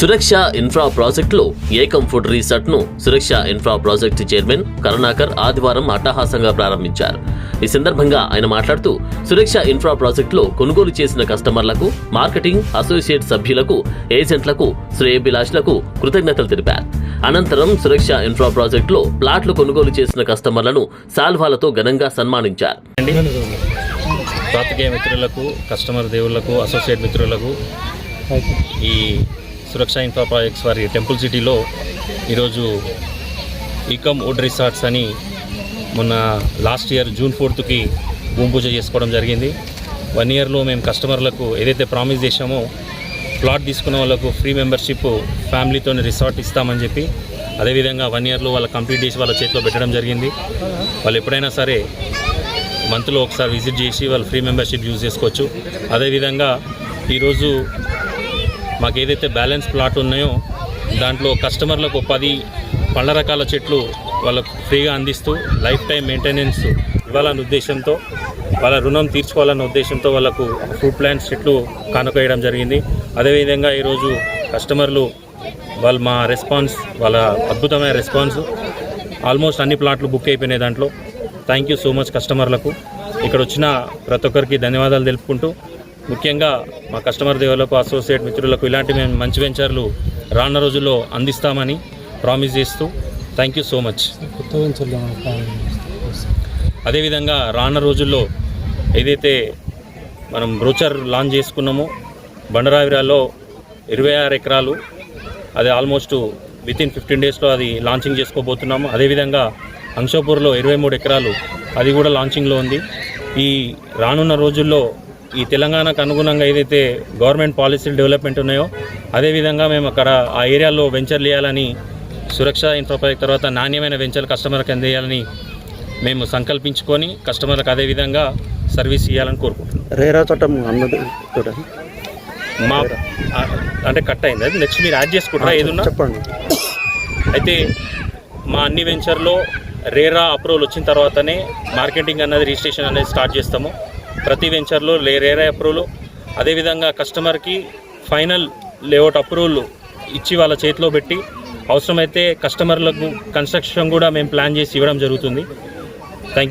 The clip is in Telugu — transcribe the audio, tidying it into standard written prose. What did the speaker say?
సురక్ష ఇన్ఫ్రా ప్రాజెక్టులో ఏకం ఫుడ్ రీసార్ట్ను సురక్ష ఇన్ఫ్రా ప్రాజెక్టు చైర్మన్ కరుణాకర్ ఆదివారం అట్టహాసంగా ప్రారంభించారు. ఈ సందర్భంగా ఆయన మాట్లాడుతూ సురక్ష ఇన్ఫ్రా ప్రాజెక్టులో కొనుగోలు చేసిన కస్టమర్లకు, మార్కెటింగ్ అసోసియేట్ సభ్యులకు, ఏజెంట్లకు, శ్రేయోభిలాషులకు కృతజ్ఞతలు తెలిపారు. అనంతరం సురక్ష ఇన్ఫ్రా ప్రాజెక్టులో ప్లాట్లు కొనుగోలు చేసిన కస్టమర్లను సాల్వాలతో ఘనంగా సన్మానించారు. పాత్రికేయ మిత్రులకు, కస్టమర్ దేవుళ్లకు, అసోసియేట్ మిత్రులకు ఈ సురక్ష ఇన్ఫ్రా ప్రాజెక్ట్స్ వారి టెంపుల్ సిటీలో ఈరోజు ఈకమ్ వుడ్ రిసార్ట్స్ అని మొన్న లాస్ట్ ఇయర్ జూన్ 4కి భూమి పూజ చేసుకోవడం జరిగింది. 1 ఇయర్లో మేము కస్టమర్లకు ఏదైతే ప్రామిస్ చేశామో ప్లాట్ తీసుకున్న వాళ్ళకు ఫ్రీ మెంబర్షిప్ ఫ్యామిలీతో రిసార్ట్ ఇస్తామని చెప్పి, అదేవిధంగా 1 ఇయర్లో వాళ్ళ కంప్లీట్ చేసి వాళ్ళ చేతిలో పెట్టడం జరిగింది. వాళ్ళు ఎప్పుడైనా సరే మంత్లో ఒకసారి విజిట్ చేసి వాళ్ళు ఫ్రీ మెంబర్షిప్ యూజ్ చేసుకోవచ్చు. అదేవిధంగా ఈరోజు మాకు ఏదైతే బ్యాలెన్స్ ప్లాట్ ఉన్నాయో దాంట్లో కస్టమర్లకు 10 పళ్ళ రకాల చెట్లు వాళ్ళకు ఫ్రీగా అందిస్తూ లైఫ్ టైం మెయింటెనెన్స్ ఇవ్వాలన్న ఉద్దేశంతో, వాళ్ళ రుణం తీర్చుకోవాలన్న ఉద్దేశంతో వాళ్ళకు ఫ్రూట్ ప్లాంట్స్ చెట్లు కానుకేయడం జరిగింది. అదేవిధంగా ఈరోజు కస్టమర్లు వాళ్ళు మా రెస్పాన్స్, వాళ్ళ అద్భుతమైన రెస్పాన్స్, ఆల్మోస్ట్ అన్ని ప్లాట్లు బుక్ అయిపోయినాయి. దాంట్లో థ్యాంక్ యూ సో మచ్ కస్టమర్లకు. ఇక్కడ వచ్చిన ప్రతి ఒక్కరికి ధన్యవాదాలు తెలుపుకుంటూ, ముఖ్యంగా మా కస్టమర్ దేవులకు, అసోసియేట్ మిత్రులకు ఇలాంటి మేము మంచి వెంచర్లు రానున్న రోజుల్లో అందిస్తామని ప్రామిస్ చేస్తూ థ్యాంక్ యూ సో మచ్. అదేవిధంగా రానున్న రోజుల్లో ఏదైతే మనం బ్రోచర్ లాంచ్ చేసుకున్నామో బండరావిరాల్లో 26 ఎకరాలు, అది ఆల్మోస్ట్ వితిన్ 15 డేస్లో అది లాంచింగ్ చేసుకోబోతున్నాము. అదేవిధంగా అంశాపూర్లో 23 ఎకరాలు, అది కూడా లాంచింగ్లో ఉంది. ఈ రానున్న రోజుల్లో ఈ తెలంగాణకు అనుగుణంగా ఏదైతే గవర్నమెంట్ పాలసీలు డెవలప్మెంట్ ఉన్నాయో అదేవిధంగా మేము అక్కడ ఆ ఏరియాలో వెంచర్లు వేయాలని, సురక్ష ఇన్ఫ్రా ప్రాజెక్ట్ తర్వాత నాణ్యమైన వెంచర్లు కస్టమర్కి అందేయాలని మేము సంకల్పించుకొని కస్టమర్లకు అదేవిధంగా సర్వీస్ ఇవ్వాలని కోరుకుంటున్నాం. రేరా చట్టం అన్నది మా అంటే కట్ అయింది, అది నెక్స్ట్ మీరు యాడ్ చేసుకుంటారా ఏదన్నా చెప్పండి. అయితే మా అన్ని వెంచర్లో రేరా అప్రూవల్ వచ్చిన తర్వాతనే మార్కెటింగ్ అన్నది, రిజిస్ట్రేషన్ అనేది స్టార్ట్ చేస్తాము. ప్రతి వెంచర్లో రేరా అప్రూవల్, అదేవిధంగా కస్టమర్కి ఫైనల్ లేఅవుట్ అప్రూవల్ ఇచ్చి వాళ్ళ చేతిలో పెట్టి అవసరమైతే కస్టమర్లకు కన్స్ట్రక్షన్ కూడా మేము ప్లాన్ చేసి ఇవ్వడం జరుగుతుంది.